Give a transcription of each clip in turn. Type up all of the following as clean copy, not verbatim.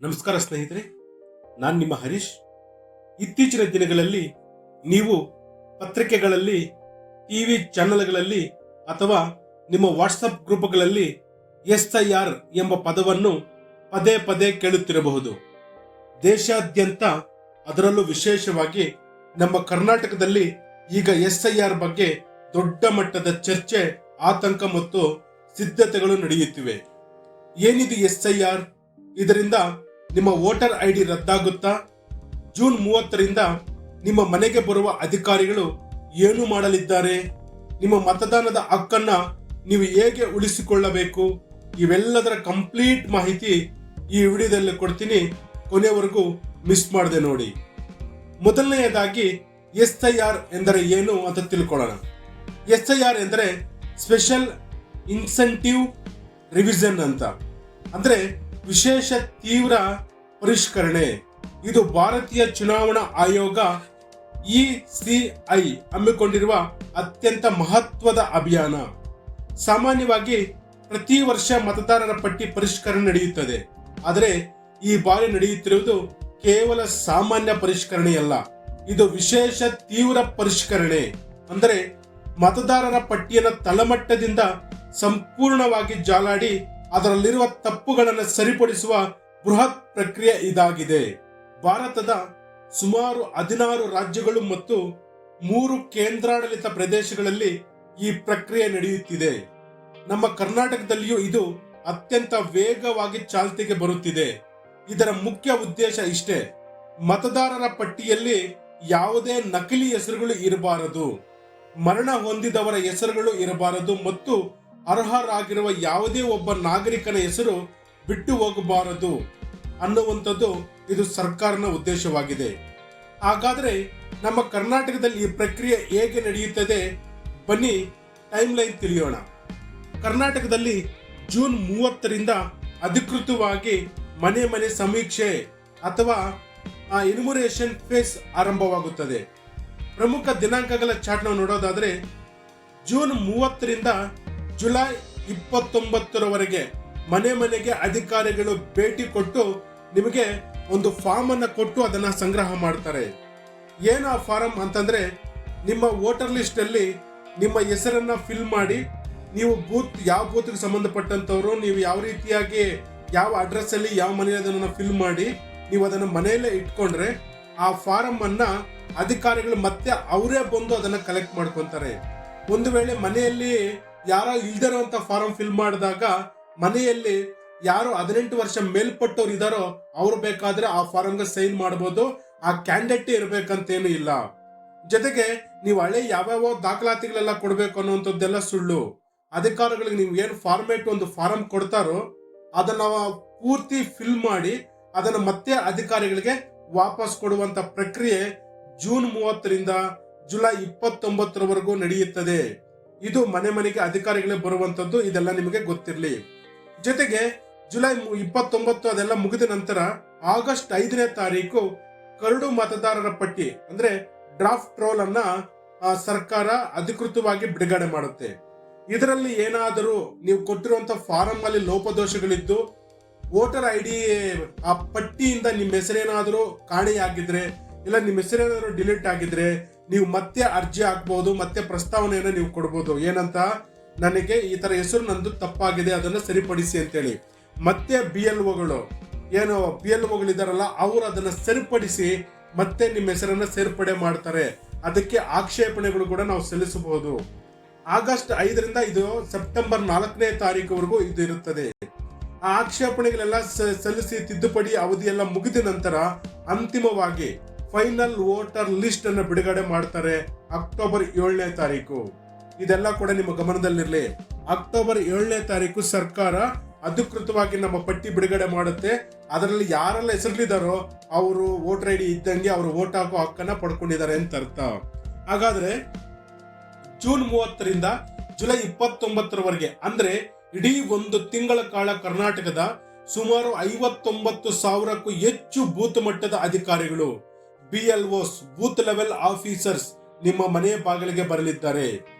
ನಮಸ್ಕಾರ ಸ್ನೇಹಿತರೆ, ನಾನು ನಿಮ್ಮ ಹರೀಶ್. ಇತ್ತೀಚಿನ ದಿನಗಳಲ್ಲಿ ನೀವು ಪತ್ರಿಕೆಗಳಲ್ಲಿ, ಟಿವಿ ಚಾನೆಲ್ಗಳಲ್ಲಿ ಅಥವಾ ನಿಮ್ಮ ವಾಟ್ಸಪ್ ಗ್ರೂಪ್ಗಳಲ್ಲಿ SIR ಎಂಬ ಪದವನ್ನು ಪದೇ ಪದೇ ಕೇಳುತ್ತಿರಬಹುದು. ದೇಶಾದ್ಯಂತ, ಅದರಲ್ಲೂ ವಿಶೇಷವಾಗಿ ನಮ್ಮ ಕರ್ನಾಟಕದಲ್ಲಿ ಈಗ SIR ಬಗ್ಗೆ ದೊಡ್ಡ ಮಟ್ಟದ ಚರ್ಚೆ, ಆತಂಕ ಮತ್ತು ಸಿದ್ಧತೆಗಳು ನಡೆಯುತ್ತಿವೆ. ಏನಿದು SIR? ಇದರಿಂದ ನಿಮ್ಮ ವೋಟರ್ ID ರದ್ದಾಗುತ್ತಾ? ಜೂನ್ 30ರಿಂದ ನಿಮ್ಮ ಮನೆಗೆ ಬರುವ ಅಧಿಕಾರಿಗಳು ಏನು ಮಾಡಲಿದ್ದಾರೆ? ನಿಮ್ಮ ಮತದಾನದ ಹಕ್ಕನ್ನ ನೀವು ಹೇಗೆ ಉಳಿಸಿಕೊಳ್ಳಬೇಕು? ಇವೆಲ್ಲದರ ಕಂಪ್ಲೀಟ್ ಮಾಹಿತಿ ಈ ವಿಡಿಯೋದಲ್ಲಿ ಕೊಡ್ತೀನಿ. ಕೊನೆಯವರೆಗೂ ಮಿಸ್ ಮಾಡದೆ ನೋಡಿ. ಮೊದಲನೆಯದಾಗಿ SIR ಎಂದರೆ ಏನು ಅಂತ ತಿಳ್ಕೊಳ್ಳೋಣ. SIR ಎಂದರೆ ಸ್ಪೆಷಲ್ ಇನ್ಸೆಂಟಿವ್ ರಿವಿಷನ್ ಅಂತ, ಅಂದ್ರೆ ವಿಶೇಷ ತೀವ್ರ ಪರಿಷ್ಕರಣೆ. ಇದು ಭಾರತೀಯ ಚುನಾವಣಾ ಆಯೋಗ ECI ಹಮ್ಮಿಕೊಂಡಿರುವ ಅತ್ಯಂತ ಮಹತ್ವದ ಅಭಿಯಾನ. ಸಾಮಾನ್ಯವಾಗಿ ಪ್ರತಿ ವರ್ಷ ಮತದಾರರ ಪಟ್ಟಿ ಪರಿಷ್ಕರಣೆ ನಡೆಯುತ್ತದೆ. ಆದರೆ ಈ ಬಾರಿ ನಡೆಯುತ್ತಿರುವುದು ಕೇವಲ ಸಾಮಾನ್ಯ ಪರಿಷ್ಕರಣೆಯಲ್ಲ, ಇದು ವಿಶೇಷ ತೀವ್ರ ಪರಿಷ್ಕರಣೆ. ಅಂದರೆ ಮತದಾರರ ಪಟ್ಟಿಯನ್ನು ತಳಮಟ್ಟದಿಂದ ಸಂಪೂರ್ಣವಾಗಿ ಜಾಲಾಡಿ ಅದರಲ್ಲಿರುವ ತಪ್ಪುಗಳನ್ನು ಸರಿಪಡಿಸುವ ಬೃಹತ್ ಪ್ರಕ್ರಿಯೆ ಇದಾಗಿದೆ. ಭಾರತದ ಸುಮಾರು 16 ರಾಜ್ಯಗಳು ಮತ್ತು 3 ಕೇಂದ್ರಾಡಳಿತ ಪ್ರದೇಶಗಳಲ್ಲಿ ಈ ಪ್ರಕ್ರಿಯೆ ನಡೆಯುತ್ತಿದೆ. ನಮ್ಮ ಕರ್ನಾಟಕದಲ್ಲಿಯೂ ಇದು ಅತ್ಯಂತ ವೇಗವಾಗಿ ಚಾಲ್ತಿಗೆ ಬರುತ್ತಿದೆ. ಇದರ ಮುಖ್ಯ ಉದ್ದೇಶ ಇಷ್ಟೇ: ಮತದಾರರ ಪಟ್ಟಿಯಲ್ಲಿ ಯಾವುದೇ ನಕಲಿ ಹೆಸರುಗಳು ಇರಬಾರದು, ಮರಣ ಹೊಂದಿದವರ ಹೆಸರುಗಳು ಇರಬಾರದು ಮತ್ತು ಅರ್ಹರಾಗಿರುವ ಯಾವುದೇ ಒಬ್ಬ ನಾಗರಿಕನ ಹೆಸರು ಬಿಟ್ಟು ಹೋಗಬಾರದು ಅನ್ನುವಂಥದ್ದು ಇದು ಸರ್ಕಾರದ ಉದ್ದೇಶವಾಗಿದೆ. ಹಾಗಾದ್ರೆ ನಮ್ಮ ಕರ್ನಾಟಕದಲ್ಲಿ ಈ ಪ್ರಕ್ರಿಯೆ ಹೇಗೆ ನಡೆಯುತ್ತದೆ? ಬನ್ನಿ ಟೈಮ್ ಲೈನ್ ತಿಳಿಯೋಣ. ಕರ್ನಾಟಕದಲ್ಲಿ ಜೂನ್ 30ರಿಂದ ಅಧಿಕೃತವಾಗಿ ಮನೆ ಮನೆ ಸಮೀಕ್ಷೆ ಅಥವಾ ಇನ್ಯುಮರೇಷನ್ ಫೇಸ್ ಆರಂಭವಾಗುತ್ತದೆ. ಪ್ರಮುಖ ದಿನಾಂಕಗಳ ಚಾರ್ಟ್ ನಾವು ನೋಡೋದಾದ್ರೆ, ಜೂನ್ 30ರಿಂದ ಜುಲೈ 29ರವರೆಗೆ ಮನೆ ಮನೆಗೆ ಅಧಿಕಾರಿಗಳು ಭೇಟಿ ಕೊಟ್ಟು ನಿಮಗೆ ಒಂದು ಫಾರ್ಮ್ ಅನ್ನ ಕೊಟ್ಟು ಅದನ್ನ ಸಂಗ್ರಹ ಮಾಡ್ತಾರೆ. ಏನು ಆ ಫಾರಂ ಅಂತಂದ್ರೆ, ನಿಮ್ಮ ವೋಟರ್ ಲಿಸ್ಟ್ ಅಲ್ಲಿ ನಿಮ್ಮ ಹೆಸರನ್ನ ಫಿಲ್ ಮಾಡಿ, ನೀವು ಯಾವ ಬೂತ್ಗೆ ಸಂಬಂಧಪಟ್ಟಂತವ್ರು, ನೀವು ಯಾವ ರೀತಿಯಾಗಿ ಯಾವ ಅಡ್ರೆಸ್ ಅಲ್ಲಿ ಯಾವ ಮನೆಯದನ್ನ ಫಿಲ್ ಮಾಡಿ ನೀವು ಅದನ್ನ ಮನೆಯಲ್ಲೇ ಇಟ್ಕೊಂಡ್ರೆ ಆ ಫಾರಂ ಅನ್ನ ಅಧಿಕಾರಿಗಳು ಮತ್ತೆ ಅವರೇ ಬಂದು ಅದನ್ನ ಕಲೆಕ್ಟ್ ಮಾಡ್ಕೊಂತಾರೆ. ಒಂದು ವೇಳೆ ಮನೆಯಲ್ಲಿ ಯಾರೋ ಇಲ್ದಿರುವಂತ ಫಾರಂ ಫಿಲ್ ಮಾಡಿದಾಗ ಮನೆಯಲ್ಲಿ ಯಾರು 18 ವರ್ಷ ಮೇಲ್ಪಟ್ಟವ್ರು ಇದಾರೋ ಅವ್ರು ಬೇಕಾದ್ರೆ ಆ ಫಾರಂಗೆ ಸೈನ್ ಮಾಡಬಹುದು. ಆ ಕ್ಯಾಂಡಿಡೇಟ್ ಇರ್ಬೇಕಂತೇನು ಇಲ್ಲ. ಜೊತೆಗೆ ನೀವು ಹಳೆ ಯಾವ್ಯಾವ ದಾಖಲಾತಿಗಳೆಲ್ಲ ಕೊಡ್ಬೇಕು ಅನ್ನುವಂಥದ್ದೆಲ್ಲ ಸುಳ್ಳು. ಅಧಿಕಾರಿಗಳಿಗೆ ನೀವು ಏನು ಫಾರ್ಮೇಟ್ ಒಂದು ಫಾರಂ ಕೊಡ್ತಾರೋ ಅದನ್ನ ಪೂರ್ತಿ ಫಿಲ್ ಮಾಡಿ ಅದನ್ನ ಮತ್ತೆ ಅಧಿಕಾರಿಗಳಿಗೆ ವಾಪಸ್ ಕೊಡುವಂತ ಪ್ರಕ್ರಿಯೆ ಜೂನ್ 30ರಿಂದ ಜುಲೈ 29ರವರೆಗೂ ನಡೆಯುತ್ತದೆ. ಇದು ಮನೆ ಮನೆಗೆ ಅಧಿಕಾರಿಗಳೇ ಬರುವಂತದ್ದು. ಇದೆಲ್ಲ ನಿಮಗೆ ಗೊತ್ತಿರಲಿ. ಜೊತೆಗೆ ಜುಲೈ 29 ಅದೆಲ್ಲ ಮುಗಿದ ನಂತರ ಆಗಸ್ಟ್ 5ನೇ ತಾರೀಕು ಕರಡು ಮತದಾರರ ಪಟ್ಟಿ ಅಂದ್ರೆ ಡ್ರಾಫ್ಟ್ ರೋಲ್ ಅನ್ನ ಸರ್ಕಾರ ಅಧಿಕೃತವಾಗಿ ಬಿಡುಗಡೆ ಮಾಡುತ್ತೆ. ಇದರಲ್ಲಿ ಏನಾದರೂ ನೀವು ಕೊಟ್ಟಿರುವಂತ ಫಾರಂ ಅಲ್ಲಿ ಲೋಪದೋಷಗಳಿದ್ದು, ವೋಟರ್ ID ಆ ಪಟ್ಟಿಯಿಂದ ನಿಮ್ಮ ಹೆಸರೇನಾದರೂ ಕಾಣೆಯಾಗಿದ್ರೆ ಇಲ್ಲ ನಿಮ್ಮ ಹೆಸರೇನಾದರೂ ಡಿಲೀಟ್ ಆಗಿದ್ರೆ ನೀವು ಮತ್ತೆ ಅರ್ಜಿ ಹಾಕಬಹುದು, ಮತ್ತೆ ಪ್ರಸ್ತಾವನೆಯನ್ನು ನೀವು ಕೊಡಬಹುದು. ಏನಂತ, ನನಗೆ ಈ ತರ ಹೆಸರು ನಂದು ತಪ್ಪಾಗಿದೆ, ಅದನ್ನು ಸರಿಪಡಿಸಿ ಅಂತೇಳಿ. ಮತ್ತೆ BLOಗಳು ಏನು BLOಗಳಿದಾರಲ್ಲ ಅವರು ಅದನ್ನ ಸರಿಪಡಿಸಿ ಮತ್ತೆ ನಿಮ್ಮ ಹೆಸರನ್ನ ಸೇರ್ಪಡೆ ಮಾಡ್ತಾರೆ. ಅದಕ್ಕೆ ಆಕ್ಷೇಪಣೆಗಳು ಕೂಡ ನಾವು ಸಲ್ಲಿಸಬಹುದು. ಆಗಸ್ಟ್ 5ರಿಂದ ಇದು ಸೆಪ್ಟೆಂಬರ್ 4ನೇ ತಾರೀಕುವರೆಗೂ ಇದು ಇರುತ್ತದೆ. ಆ ಆಕ್ಷೇಪಣೆಗಳೆಲ್ಲ ಸಲ್ಲಿಸಿ ತಿದ್ದುಪಡಿ ಅವಧಿ ಎಲ್ಲ ಮುಗಿದ ನಂತರ ಅಂತಿಮವಾಗಿ ಫೈನಲ್ ವೋಟರ್ ಲಿಸ್ಟ್ ಅನ್ನು ಬಿಡುಗಡೆ ಮಾಡ್ತಾರೆ ಅಕ್ಟೋಬರ್ 7ನೇ ತಾರೀಕು. ಇದೆಲ್ಲ ಕೂಡ ನಿಮ್ಮ ಗಮನದಲ್ಲಿರಲಿ. ಅಕ್ಟೋಬರ್ 7ನೇ ತಾರೀಕು ಸರ್ಕಾರ ಅಧಿಕೃತವಾಗಿ ನಮ್ಮ ಪಟ್ಟಿ ಬಿಡುಗಡೆ ಮಾಡುತ್ತೆ. ಅದರಲ್ಲಿ ಯಾರೆಲ್ಲ ಹೆಸರಿದ್ದಾರೋ ಅವರು ವೋಟರ್ ID ಇದ್ದಂಗೆ ಅವರು ವೋಟ್ ಹಾಕೋ ಹಕ್ಕನ್ನ ಪಡ್ಕೊಂಡಿದ್ದಾರೆ ಅಂತ ಅರ್ಥ. ಹಾಗಾದ್ರೆ ಜೂನ್ 30ರಿಂದ ಜುಲೈ 29ರವರೆಗೆ ಅಂದ್ರೆ ಇಡೀ ಒಂದು ತಿಂಗಳ ಕಾಲ ಕರ್ನಾಟಕದ ಸುಮಾರು 59,000ಕ್ಕೂ ಹೆಚ್ಚು ಬೂತ್ ಮಟ್ಟದ ಅಧಿಕಾರಿಗಳು BLOs ಬೂತ್ ಲೆವೆಲ್ ಆಫೀಸರ್ಸ್ ನಿಮ್ಮ ಮನೆಯ ಬಾಗಿಲಿಗೆ ಬರಲಿದ್ದಾರೆ.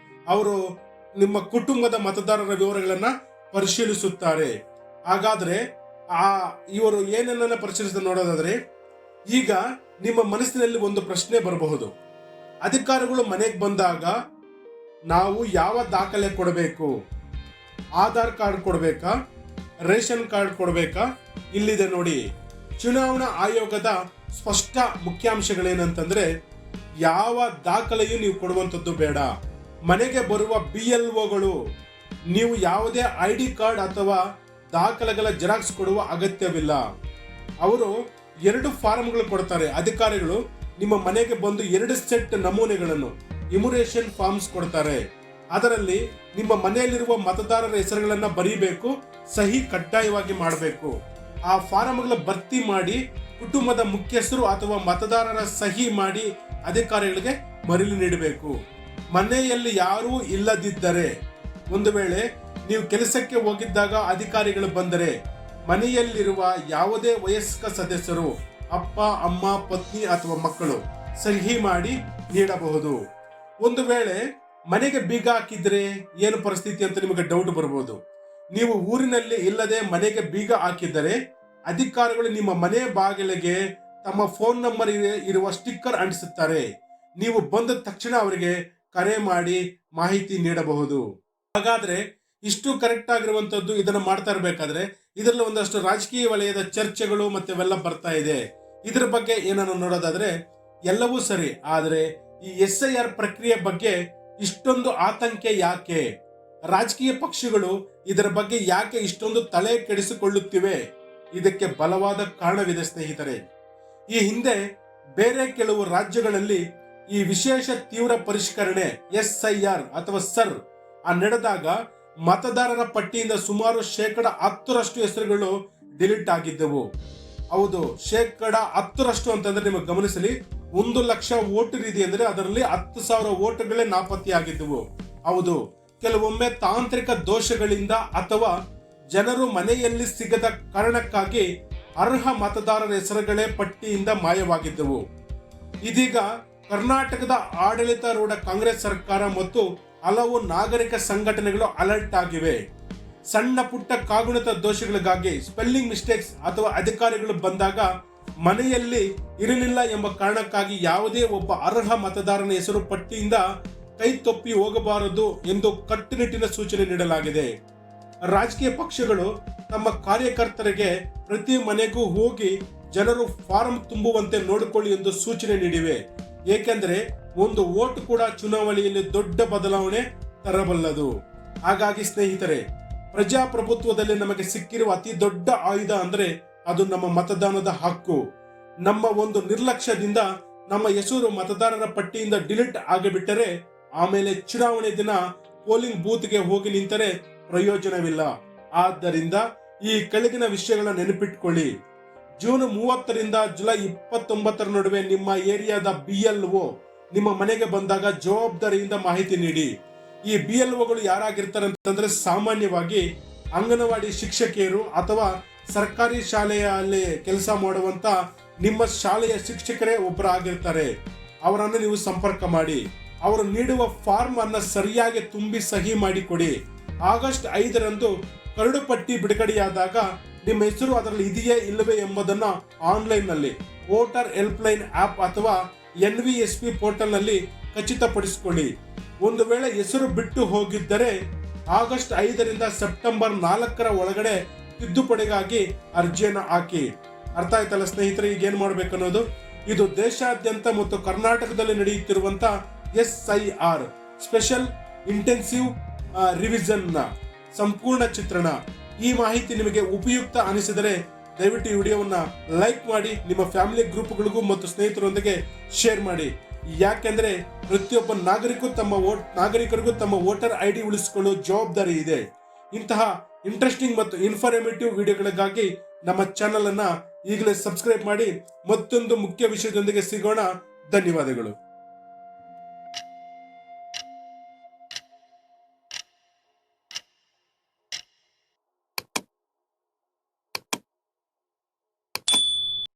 ಅವರು ನಿಮ್ಮ ಕುಟುಂಬದ ಮತದಾರರ ವಿವರಗಳನ್ನ ಪರಿಶೀಲಿಸುತ್ತಾರೆ. ಹಾಗಾದ್ರೆ ಆ ಇವರು ಏನನ್ನ ಪರಿಶೀಲಿಸಿದ ನೋಡೋದಾದ್ರೆ, ಈಗ ನಿಮ್ಮ ಮನಸ್ಸಿನಲ್ಲಿ ಒಂದು ಪ್ರಶ್ನೆ ಬರಬಹುದು. ಅಧಿಕಾರಿಗಳು ಮನೆಗೆ ಬಂದಾಗ ನಾವು ಯಾವ ದಾಖಲೆ ಕೊಡಬೇಕು? ಆಧಾರ್ ಕಾರ್ಡ್ ಕೊಡಬೇಕಾ? ರೇಷನ್ ಕಾರ್ಡ್ ಕೊಡಬೇಕಾ? ಇಲ್ಲಿದೆ ನೋಡಿ, ಚುನಾವಣಾ ಆಯೋಗದ ಸ್ಪಷ್ಟ ಮುಖ್ಯಾಂಶಗಳೇನಂತಂದ್ರೆ, ಯಾವ ದಾಖಲೆಯೂ ನೀವು ಕೊಡುವಂಥದ್ದು ಬೇಡ. ಮನೆಗೆ ಬರುವ BLOಗಳು ನೀವು ಯಾವುದೇ ID ಕಾರ್ಡ್ ಅಥವಾ ದಾಖಲೆಗಳ ಜೆರಾಕ್ಸ್ ಕೊಡುವ ಅಗತ್ಯವಿಲ್ಲ. ಅವರು 2 ಫಾರ್ಮ್ಗಳು ಕೊಡ್ತಾರೆ. ಅಧಿಕಾರಿಗಳು ನಿಮ್ಮ ಮನೆಗೆ ಬಂದು 2 ಸೆಟ್ ನಮೂನೆಗಳನ್ನು, ಇಮ್ಯುರೇಷನ್ ಫಾರ್ಮ್ಸ್ ಕೊಡ್ತಾರೆ. ಅದರಲ್ಲಿ ನಿಮ್ಮ ಮನೆಯಲ್ಲಿರುವ ಮತದಾರರ ಹೆಸರುಗಳನ್ನ ಬರೀಬೇಕು, ಸಹಿ ಕಡ್ಡಾಯವಾಗಿ ಮಾಡಬೇಕು. ಆ ಫಾರ್ಮ್ಗಳ ಭರ್ತಿ ಮಾಡಿ ಕುಟುಂಬದ ಮುಖ್ಯಸ್ಥರು ಅಥವಾ ಮತದಾರರ ಸಹಿ ಮಾಡಿ ಅಧಿಕಾರಿಗಳಿಗೆ ಮರಳಿ ನೀಡಬೇಕು. ಮನೆಯಲ್ಲಿ ಯಾರೂ ಇಲ್ಲದಿದ್ದರೆ, ಒಂದು ವೇಳೆ ನೀವು ಕೆಲಸಕ್ಕೆ ಹೋಗಿದ್ದಾಗ ಅಧಿಕಾರಿಗಳು ಬಂದರೆ, ಮನೆಯಲ್ಲಿರುವ ಯಾವುದೇ ವಯಸ್ಕ ಸದಸ್ಯರು, ಅಪ್ಪ, ಅಮ್ಮ, ಪತ್ನಿ ಅಥವಾ ಮಕ್ಕಳು ಸಹಿ ಮಾಡಿ ನೀಡಬಹುದು. ಒಂದು ವೇಳೆ ಮನೆಗೆ ಬೀಗ ಹಾಕಿದ್ರೆ ಏನು ಪರಿಸ್ಥಿತಿ ಅಂತ ನಿಮಗೆ ಡೌಟ್ ಬರಬಹುದು. ನೀವು ಊರಿನಲ್ಲಿ ಇಲ್ಲದೆ ಮನೆಗೆ ಬೀಗ ಹಾಕಿದ್ದರೆ ಅಧಿಕಾರಿಗಳು ನಿಮ್ಮ ಮನೆ ಬಾಗಿಲಿಗೆ ತಮ್ಮ ಫೋನ್ ನಂಬರ್ ಇರುವ ಸ್ಟಿಕ್ಕರ್ ಅಂಟಿಸುತ್ತಾರೆ. ನೀವು ಬಂದ ತಕ್ಷಣ ಅವರಿಗೆ ಕರೆ ಮಾಡಿ ಮಾಹಿತಿ ನೀಡಬಹುದು. ಹಾಗಾದ್ರೆ ಇಷ್ಟು ಕರೆಕ್ಟ್ ಆಗಿರುವಂತದ್ದು ಇದನ್ನ ಮಾಡ್ತಾ ಇರಬೇಕಾದ್ರೆ ಇದರಲ್ಲಿ ಒಂದಷ್ಟು ರಾಜಕೀಯ ವಲಯದ ಚರ್ಚೆಗಳು ಮತ್ತೆವೆಲ್ಲ ಬರ್ತಾ ಇದೆ. ಇದ್ರ ಬಗ್ಗೆ ಏನನ್ನು ನೋಡೋದಾದ್ರೆ ಎಲ್ಲವೂ ಸರಿ, ಆದ್ರೆ ಈ SIR ಪ್ರಕ್ರಿಯೆ ಬಗ್ಗೆ ಇಷ್ಟೊಂದು ಆತಂಕ ಯಾಕೆ? ರಾಜಕೀಯ ಪಕ್ಷಗಳು ಇದರ ಬಗ್ಗೆ ಯಾಕೆ ಇಷ್ಟೊಂದು ತಲೆ ಕೆಡಿಸಿಕೊಳ್ಳುತ್ತಿವೆ? ಇದಕ್ಕೆ ಬಲವಾದ ಕಾರಣವಿದೆ ಸ್ನೇಹಿತರೆ. ಈ ಹಿಂದೆ ಬೇರೆ ಕೆಲವು ರಾಜ್ಯಗಳಲ್ಲಿ ಈ ವಿಶೇಷ ತೀವ್ರ ಪರಿಷ್ಕರಣೆ SIR ಅಥವಾ ಸರ್ ನಡೆದಾಗ ಮತದಾರರ ಪಟ್ಟಿಯಿಂದ ಸುಮಾರು 10% ಹೆಸರುಗಳು ಡಿಲೀಟ್ ಆಗಿದ್ದವು. ಹೌದು, 10% ಅಂತಂದ್ರೆ ನಿಮಗೆ ಗಮನಿಸಲಿ, 1 ಲಕ್ಷ ವೋಟರ್ ಇದೆ ಅಂದ್ರೆ ಅದರಲ್ಲಿ 10,000 ವೋಟುಗಳೇ ನಾಪತ್ತೆಯಾಗಿದ್ದವು. ಹೌದು, ಕೆಲವೊಮ್ಮೆ ತಾಂತ್ರಿಕ ದೋಷಗಳಿಂದ ಅಥವಾ ಜನರು ಮನೆಯಲ್ಲಿ ಸಿಗದ ಕಾರಣಕ್ಕಾಗಿ ಅರ್ಹ ಮತದಾರರ ಹೆಸರುಗಳೇ ಪಟ್ಟಿಯಿಂದ ಮಾಯವಾಗಿದ್ದವು. ಇದೀಗ ಕರ್ನಾಟಕದ ಆಡಳಿತಾರೂಢ ಕಾಂಗ್ರೆಸ್ ಸರ್ಕಾರ ಮತ್ತು ಹಲವು ನಾಗರಿಕ ಸಂಘಟನೆಗಳು ಅಲರ್ಟ್ ಆಗಿವೆ. ಸಣ್ಣ ಪುಟ್ಟ ಕಾಗುಣಿತ ದೋಷಗಳಿಗಾಗಿ, ಸ್ಪೆಲ್ಲಿಂಗ್ ಮಿಸ್ಟೇಕ್ಸ್ ಅಥವಾ ಅಧಿಕಾರಿಗಳು ಬಂದಾಗ ಮನೆಯಲ್ಲಿ ಇರಲಿಲ್ಲ ಎಂಬ ಕಾರಣಕ್ಕಾಗಿ ಯಾವುದೇ ಒಬ್ಬ ಅರ್ಹ ಮತದಾರನ ಹೆಸರು ಪಟ್ಟಿಯಿಂದ ಕೈ ತಪ್ಪಿ ಹೋಗಬಾರದು ಎಂದು ಕಟ್ಟುನಿಟ್ಟಿನ ಸೂಚನೆ ನೀಡಲಾಗಿದೆ. ರಾಜಕೀಯ ಪಕ್ಷಗಳು ತಮ್ಮ ಕಾರ್ಯಕರ್ತರಿಗೆ ಪ್ರತಿ ಮನೆಗೂ ಹೋಗಿ ಜನರು ಫಾರಂ ತುಂಬುವಂತೆ ನೋಡಿಕೊಳ್ಳಿ ಎಂದು ಸೂಚನೆ ನೀಡಿವೆ. ಏಕೆಂದರೆ ಒಂದು ವೋಟ್ ಕೂಡ ಚುನಾವಣೆಯಲ್ಲಿ ದೊಡ್ಡ ಬದಲಾವಣೆ ತರಬಲ್ಲದು. ಹಾಗಾಗಿ ಸ್ನೇಹಿತರೆ, ಪ್ರಜಾಪ್ರಭುತ್ವದಲ್ಲಿ ನಮಗೆ ಸಿಕ್ಕಿರುವ ಅತಿ ದೊಡ್ಡ ಆಯುಧ ಅಂದ್ರೆ ಅದು ನಮ್ಮ ಮತದಾನದ ಹಕ್ಕು. ನಮ್ಮ ಒಂದು ನಿರ್ಲಕ್ಷ್ಯದಿಂದ ನಮ್ಮ ಹೆಸರು ಮತದಾರರ ಪಟ್ಟಿಯಿಂದ ಡಿಲೀಟ್ ಆಗಿಬಿಟ್ಟರೆ ಆಮೇಲೆ ಚುನಾವಣೆ ದಿನ ಪೋಲಿಂಗ್ ಬೂತ್ಗೆ ಹೋಗಿ ನಿಂತರೆ ಪ್ರಯೋಜನವಿಲ್ಲ. ಆದ್ದರಿಂದ ಈ ಕೆಳಗಿನ ವಿಷಯಗಳನ್ನ ನೆನಪಿಟ್ಕೊಳ್ಳಿ. ಜೂನ್ 30ರಿಂದ ಜುಲೈ 29 ನಡುವೆ ನಿಮ್ಮ ಏರಿಯಾದ BLO ನಿಮ್ಮ ಮನೆಗೆ ಬಂದಾಗ ಜವಾಬ್ದಾರಿಯಿಂದ ಮಾಹಿತಿ ನೀಡಿ. ಈ BLOಗಳು ಯಾರಾಗಿರ್ತಾರೆ ಅಂತಂದ್ರೆ ಸಾಮಾನ್ಯವಾಗಿ ಅಂಗನವಾಡಿ ಶಿಕ್ಷಕಿಯರು ಅಥವಾ ಸರ್ಕಾರಿ ಶಾಲೆಯಲ್ಲಿ ಕೆಲಸ ಮಾಡುವಂತ ನಿಮ್ಮ ಶಾಲೆಯ ಶಿಕ್ಷಕರೇ ಒಬ್ಬರು ಆಗಿರ್ತಾರೆ. ಅವರನ್ನು ನೀವು ಸಂಪರ್ಕ ಮಾಡಿ. ಅವರು ನೀಡುವ ಫಾರ್ಮ್ ಅನ್ನ ಸರಿಯಾಗಿ ತುಂಬಿ ಸಹಿ ಮಾಡಿ ಕೊಡಿ. ಆಗಸ್ಟ್ 5ರಂದು ಕರಡು ಪಟ್ಟಿ ಬಿಡುಗಡೆಯಾದಾಗ ನಿಮ್ಮ ಹೆಸರು ಅದರಲ್ಲಿ ಇದೆಯೇ ಇಲ್ಲವೇ ಎಂಬುದನ್ನ ಆನ್ಲೈನ್ ನಲ್ಲಿ ವೋಟರ್ ಹೆಲ್ಪ್ ಲೈನ್ ಆಪ್ ಅಥವಾ NVSP ಪೋರ್ಟಲ್ ನಲ್ಲಿ ಖಚಿತಪಡಿಸಿಕೊಳ್ಳಿ. ಒಂದು ವೇಳೆ ಹೆಸರು ಬಿಟ್ಟು ಹೋಗಿದ್ದರೆ ಆಗಸ್ಟ್ 5ರಿಂದ ಸೆಪ್ಟೆಂಬರ್ 4ರ ಒಳಗಡೆ ತಿದ್ದುಪಡಿಗಾಗಿ ಅರ್ಜಿಯನ್ನು ಹಾಕಿ. ಅರ್ಥ ಆಯ್ತಲ್ಲ ಸ್ನೇಹಿತರೆ, ಈಗ ಏನ್ ಮಾಡ್ಬೇಕು ಅನ್ನೋದು. ಇದು ದೇಶಾದ್ಯಂತ ಮತ್ತು ಕರ್ನಾಟಕದಲ್ಲಿ ನಡೆಯುತ್ತಿರುವಂತ SIR ಸ್ಪೆಷಲ್ ಇಂಟೆನ್ಸಿವ್ ರಿವಿಷನ್ ನ ಸಂಪೂರ್ಣ ಚಿತ್ರಣ. ಈ ಮಾಹಿತಿ ನಿಮಗೆ ಉಪಯುಕ್ತ ಅನಿಸಿದರೆ ದಯವಿಟ್ಟು ಈ ವಿಡಿಯೋವನ್ನ ಲೈಕ್ ಮಾಡಿ, ನಿಮ್ಮ ಫ್ಯಾಮಿಲಿ ಗ್ರೂಪ್ಗಳಿಗೂ ಮತ್ತು ಸ್ನೇಹಿತರೊಂದಿಗೆ ಶೇರ್ ಮಾಡಿ. ಯಾಕೆಂದ್ರೆ ಪ್ರತಿಯೊಬ್ಬ ನಾಗರಿಕರಿಗೂ ತಮ್ಮ ವೋಟರ್ ID ಉಳಿಸಿಕೊಳ್ಳುವ ಜವಾಬ್ದಾರಿ ಇದೆ. ಇಂತಹ ಇಂಟ್ರೆಸ್ಟಿಂಗ್ ಮತ್ತು ಇನ್ಫಾರ್ಮೇಟಿವ್ ವಿಡಿಯೋಗಳಿಗಾಗಿ ನಮ್ಮ ಚಾನೆಲ್ ಅನ್ನ ಈಗಲೇ ಸಬ್ಸ್ಕ್ರೈಬ್ ಮಾಡಿ. ಮತ್ತೊಂದು ಮುಖ್ಯ ವಿಷಯದೊಂದಿಗೆ ಸಿಗೋಣ. ಧನ್ಯವಾದಗಳು.